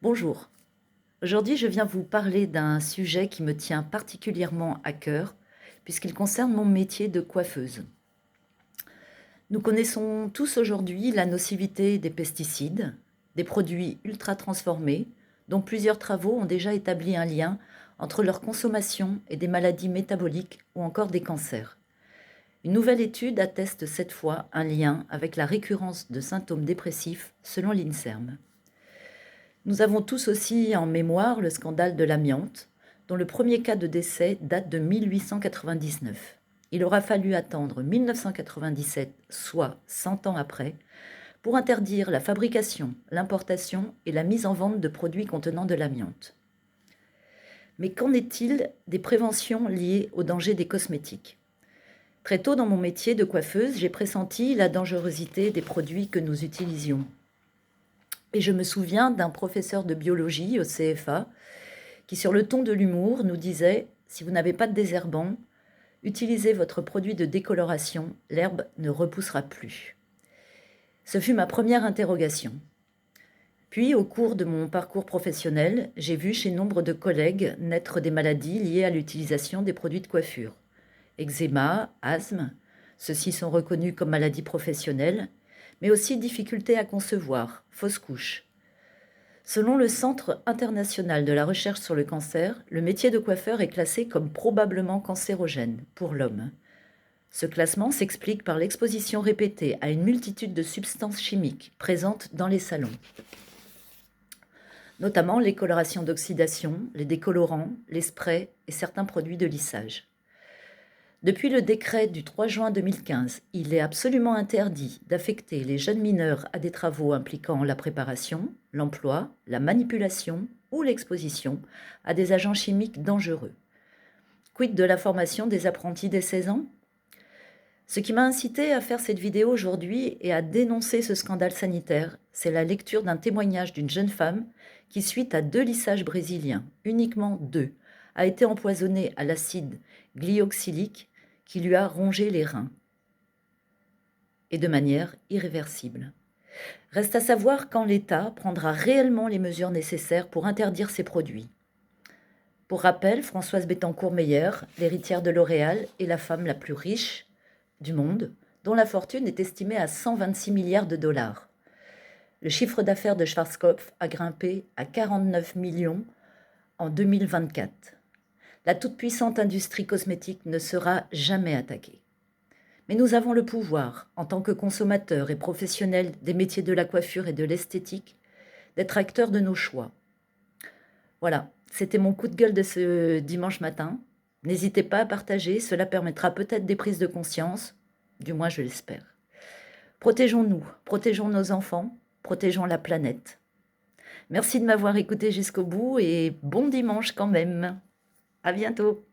Bonjour, aujourd'hui je viens vous parler d'un sujet qui me tient particulièrement à cœur puisqu'il concerne mon métier de coiffeuse. Nous connaissons tous aujourd'hui la nocivité des pesticides, des produits ultra transformés, dont plusieurs travaux ont déjà établi un lien entre leur consommation et des maladies métaboliques ou encore des cancers. Une nouvelle étude atteste cette fois un lien avec la récurrence de symptômes dépressifs selon l'INSERM. Nous avons tous aussi en mémoire le scandale de l'amiante, dont le premier cas de décès date de 1899. Il aura fallu attendre 1997, soit 100 ans après, pour interdire la fabrication, l'importation et la mise en vente de produits contenant de l'amiante. Mais qu'en est-il des préventions liées aux dangers des cosmétiques ? Très tôt dans mon métier de coiffeuse, j'ai pressenti la dangerosité des produits que nous utilisions. Et je me souviens d'un professeur de biologie au CFA qui, sur le ton de l'humour, nous disait « Si vous n'avez pas de désherbant, utilisez votre produit de décoloration, l'herbe ne repoussera plus ». Ce fut ma première interrogation. Puis, au cours de mon parcours professionnel, j'ai vu chez nombre de collègues naître des maladies liées à l'utilisation des produits de coiffure. Eczéma, asthme, ceux-ci sont reconnus comme maladies professionnelles, mais aussi difficultés à concevoir, fausse couche. Selon le Centre international de la recherche sur le cancer, le métier de coiffeur est classé comme probablement cancérogène pour l'homme. Ce classement s'explique par l'exposition répétée à une multitude de substances chimiques présentes dans les salons, notamment les colorations d'oxydation, les décolorants, les sprays et certains produits de lissage. Depuis le décret du 3 juin 2015, il est absolument interdit d'affecter les jeunes mineurs à des travaux impliquant la préparation, l'emploi, la manipulation ou l'exposition à des agents chimiques dangereux. Quid de la formation des apprentis dès 16 ans ? Ce qui m'a incité à faire cette vidéo aujourd'hui et à dénoncer ce scandale sanitaire, c'est la lecture d'un témoignage d'une jeune femme qui, suite à 2 lissages brésiliens, uniquement 2, a été empoisonnée à l'acide glyoxylique qui lui a rongé les reins, et de manière irréversible. Reste à savoir quand l'État prendra réellement les mesures nécessaires pour interdire ces produits. Pour rappel, Françoise Bettencourt-Meyer, l'héritière de L'Oréal, est la femme la plus riche du monde, dont la fortune est estimée à 126 milliards de dollars. Le chiffre d'affaires de Schwarzkopf a grimpé à 49 millions en 2024. La toute-puissante industrie cosmétique ne sera jamais attaquée. Mais nous avons le pouvoir, en tant que consommateurs et professionnels des métiers de la coiffure et de l'esthétique, d'être acteurs de nos choix. Voilà, c'était mon coup de gueule de ce dimanche matin. N'hésitez pas à partager, cela permettra peut-être des prises de conscience, du moins je l'espère. Protégeons-nous, protégeons nos enfants, protégeons la planète. Merci de m'avoir écouté jusqu'au bout et bon dimanche quand même. À bientôt.